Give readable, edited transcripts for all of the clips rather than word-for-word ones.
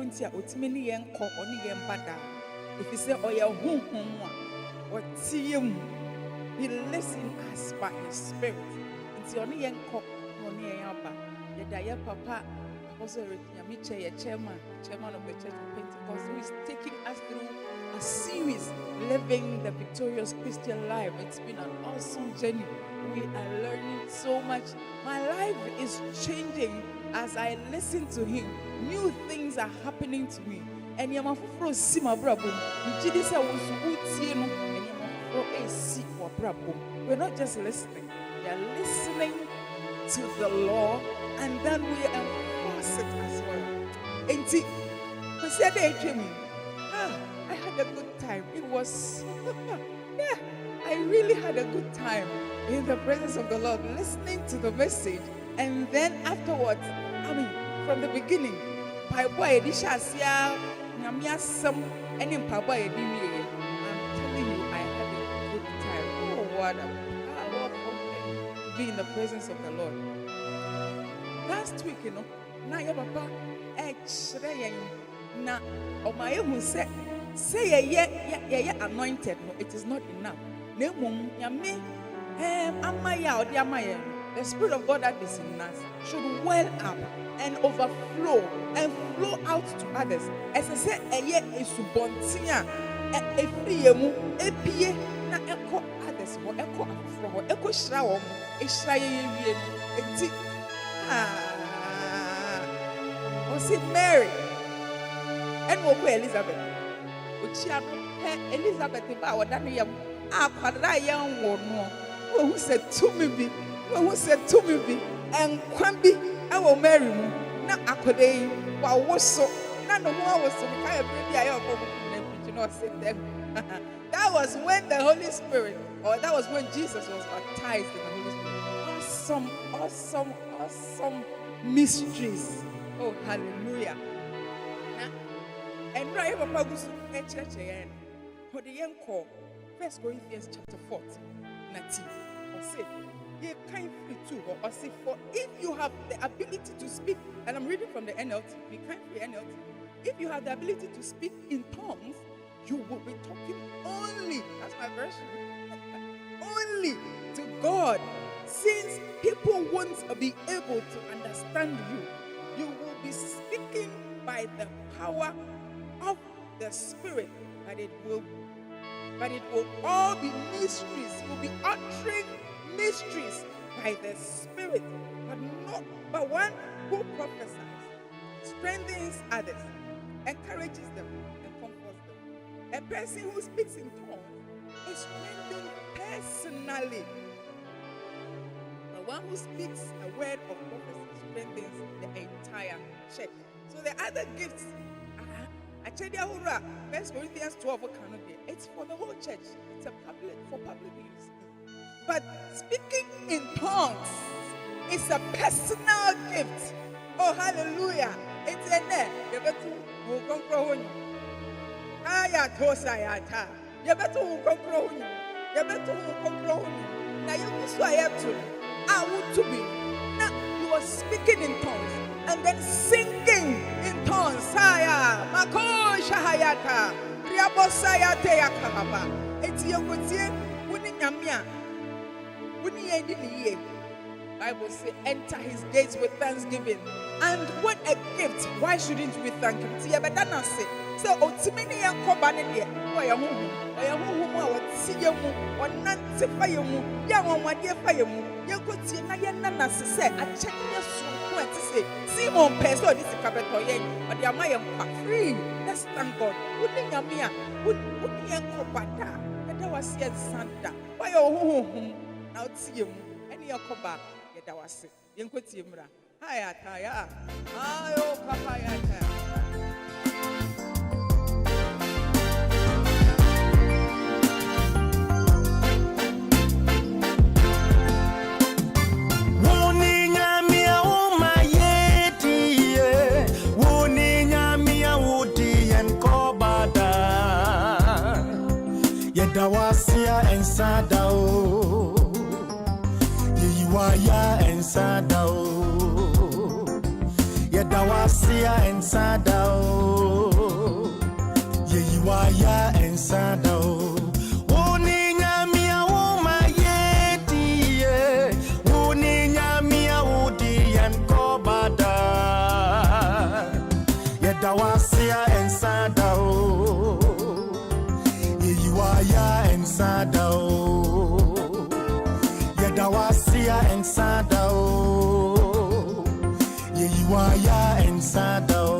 Untia otimini yen ko oni yen bada. If you say oya hum or tiem, he lives in us by his spirit. Unti oni yen ko oni yen ba. Yedaya papa also Yamiche, chairman of the Church of Pentecost, who is taking us through a series, living the victorious Christian life. It's been an awesome journey. We are learning so much. My life is changing as I listen to him. New things are happening to me. And Yamafro see my brabo. We're not just listening, we are listening to the law, and then we enforce it as well. And see, I had a good time. It was, yeah, I really had a good time in the presence of the Lord, listening to the message. And then afterwards, I mean, from the beginning, I'm telling you, I had a good time. Oh, what a powerful thing to be in the presence of the Lord. Last week, now your papa, na omaye hu say ye anointed. No, it is not enough. The Spirit of God that is in us should well up and overflow and flow out to others. As I said, is subontia efriemu epie na eko others mo eko afro eko shra wo ehra ye eti o Mary and wo Elizabeth ochia no Elizabeth ba wo dan yam akwara yan wo no who said to me who said to me and kwambi awo Mary mu na akodei wa wo so na no ho wo so kai baby ayo ko you know say them. That was when the Holy Spirit, or that was when Jesus was baptized in the Holy Spirit. Awesome mysteries. Oh, hallelujah. And right Papa goes to church again. For the young call, 1 Corinthians chapter 14, 19. Or say, you can't free too. Or say, for if you have the ability to speak, and I'm reading from the NLT, we can't free NLT. If you have the ability to speak in tongues, you will be talking only, that's my version, only to God. Since people won't be able to understand you, you will be speaking by the power of the Spirit, but it will all be mysteries. You will be uttering mysteries by the Spirit, but one who prophesies, strengthens others, encourages them, and comforts them. A person who speaks in tongues is strengthened personally. The one who speaks a word of prophecy strengthens the entire church. So the other gifts, 1 Corinthians 12, it's for the whole church. It's for public use. But speaking in tongues is a personal gift. Oh, hallelujah. It's a net. You better go. You better go. Now you want to be. Now you are speaking in tongues and then singing in tongues. Saya Mako Shahayata Riabosayate Yakahaba. It's your good winning Yamia. Bible says, enter his gates with thanksgiving. And what a gift! Why shouldn't we thank him? See, but that not say. So, Otimini and Kobanidi, why are you see you or not to fire mu, young one, dear fire mu, you could see Nana said, I check your soul to say, Simon Peso, this is Capetoyen, or the Amaya free. Let's thank God. Wouldn't Yamia, wouldn't you Kobata? And that was yet Santa. Why oh, now see you, and you come back. That was it. You could see him. Hi, Ataya. Oh, Papa. Dawasia and Sadao, Yiwaya and Sadao, Yadawasia and Sadao. Yedawasia and Sadao. Yeyiwaya and Sadao. Yedawasia and Sadao. Yeyiwaya and Sadao.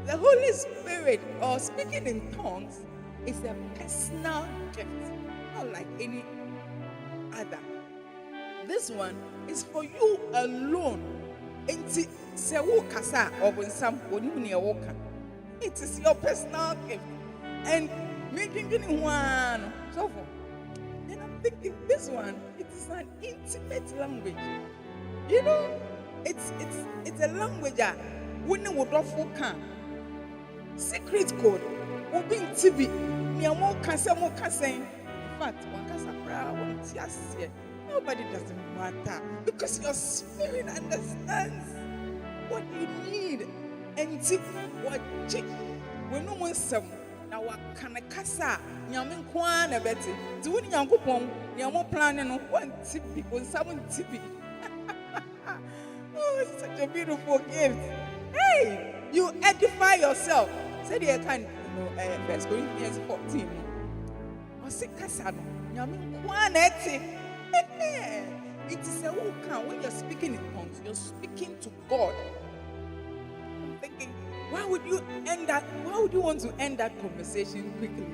The Holy Spirit, or speaking in tongues, is a personal gift, not like any other. This one is for you alone. It is your personal gift. And making one. So then I'm thinking this one, it is an intimate language. You know, it's a language that we would often can. Secret code will be in TV. In fact, nobody doesn't matter because your spirit understands what you need. And what when no one some now what can a casa yamin kwan a betty doing young coupon, your planning on one TV on someone TV. Oh, it's such a beautiful gift. Hey, you edify yourself. Say the kind, First Corinthians 14. Or say Casano, Yamin Quaneti. It is a wokan when you're speaking in tongues, you're speaking to God. I'm thinking, why would you want to end that conversation quickly?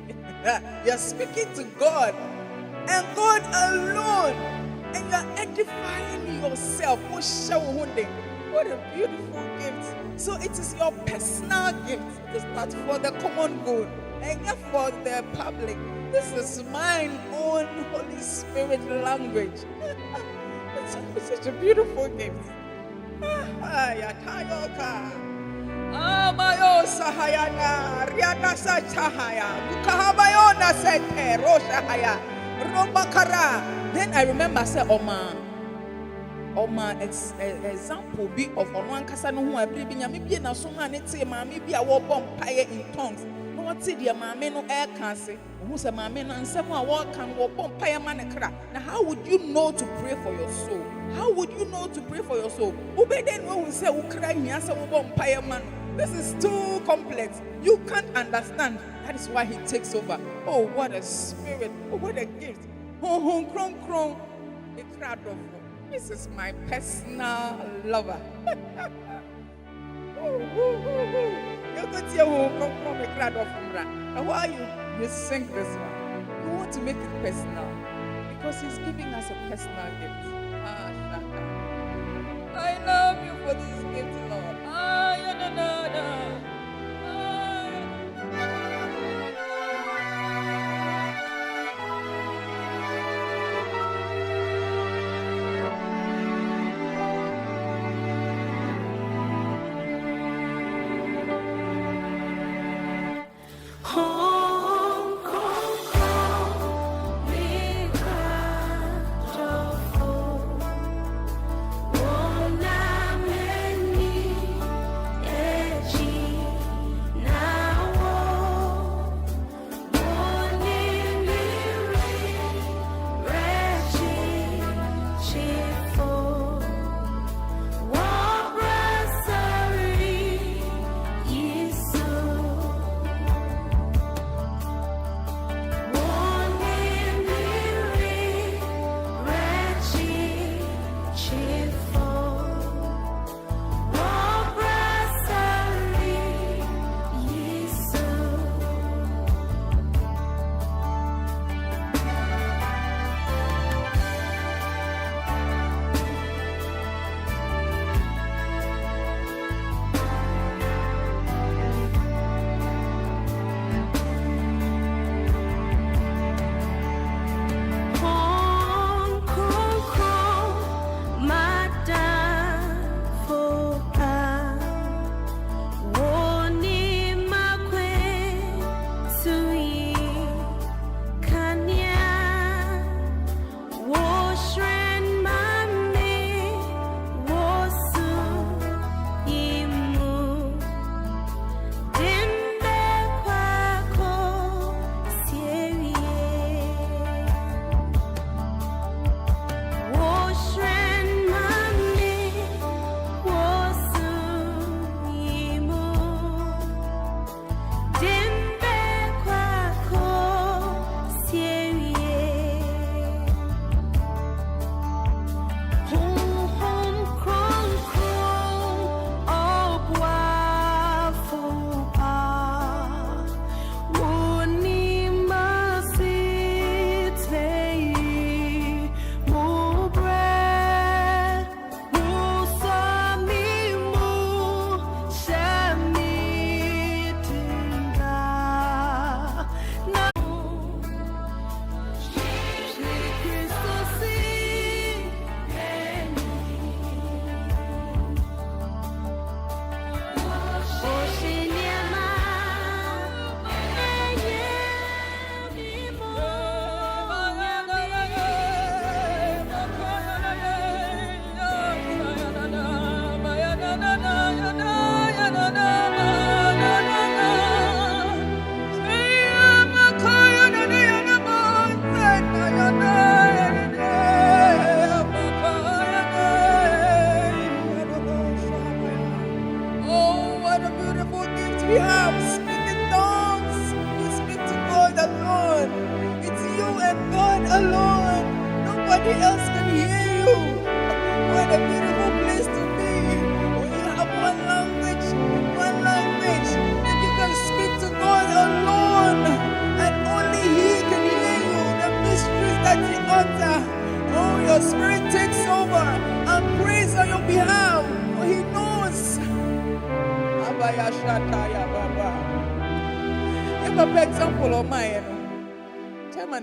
You're speaking to God and God alone, and you're edifying yourself. What a beautiful gift. So it is your personal gift. It's not for the common good and not for the public. This is my own Holy Spirit language. It's such a beautiful gift. Then I remember I said, example be of one kasa no ho abiri nya me bi na so ma ne te ma me bi a wo bom paye in tongues no what say dia ma me no e kan se who say ma me na nsem a wo kan wo bom paye ma ne kra. Now how would you know to pray for your soul? How would you know to pray for your soul? Obeden wo say wo kra hia se wo bom paye ma no This is too complex. You can't understand. That is why he takes over. Oh, what a spirit. Oh, what a gift. This is my personal lover. You're going to a crowd of and why you sing this one? You want to make it personal because he's giving us a personal gift. I love you for this gift, Lord.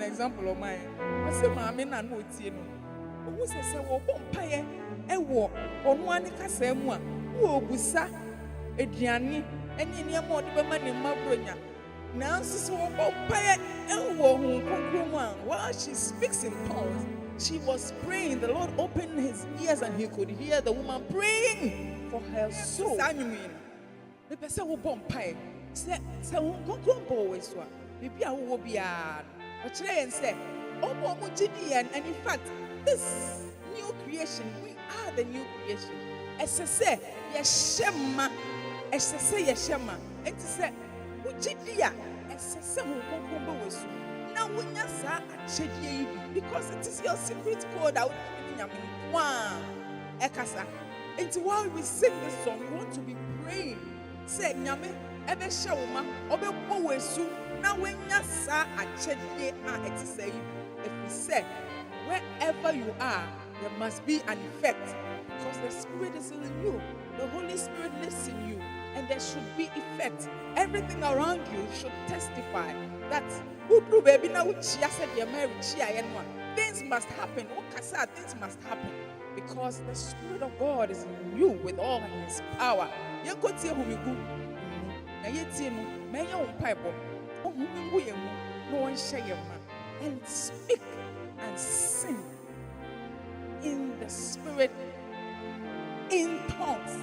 Example of mine. I say, Mamma, no, it's you. Who says, "Oh, Pompire, a war, on one Casemua, who Busa, a Gianni, and in your more man in Mabrona. Now, so Pompire, and war, while she speaks in tongues, she was praying. The Lord opened his ears and he could hear the woman praying for her soul. I mean, the person who Pompire said, "So, go always, maybe I will be a." And say, and in fact, this new creation, we are the new creation. As I say, yes, Shema, ɛhyɛ yɛhyɛma enti sɛ wogidi a ɛsɛ sɛ wo nkɔnkɔn bɛ wɔ so na wonya saa akyɛdeɛ yi bi because it is your secret code a wotumi ne nyame nko a ɛkasa enti while we sing this song we want to be praying sɛ nyame ɛbɛhyɛ wo ma ɔbɛbɔ wɔ su na wonya saa akyɛdeɛ a ɛte sɛ yi ɛfiri sɛ wherever you are there must be an effect because the Spirit is in you. The Holy Spirit lives in you, and there should be effect. Everything around you should testify that things must happen. Things must happen because the Spirit of God is in you with all His power. And speak and sing in the Spirit in tongues.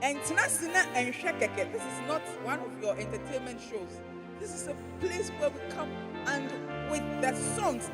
And this is not one of your entertainment shows. This is a place where we come and with the songs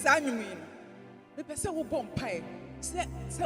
saa nnwom yi no mepɛ sɛ wobɔ mpaeɛ sɛ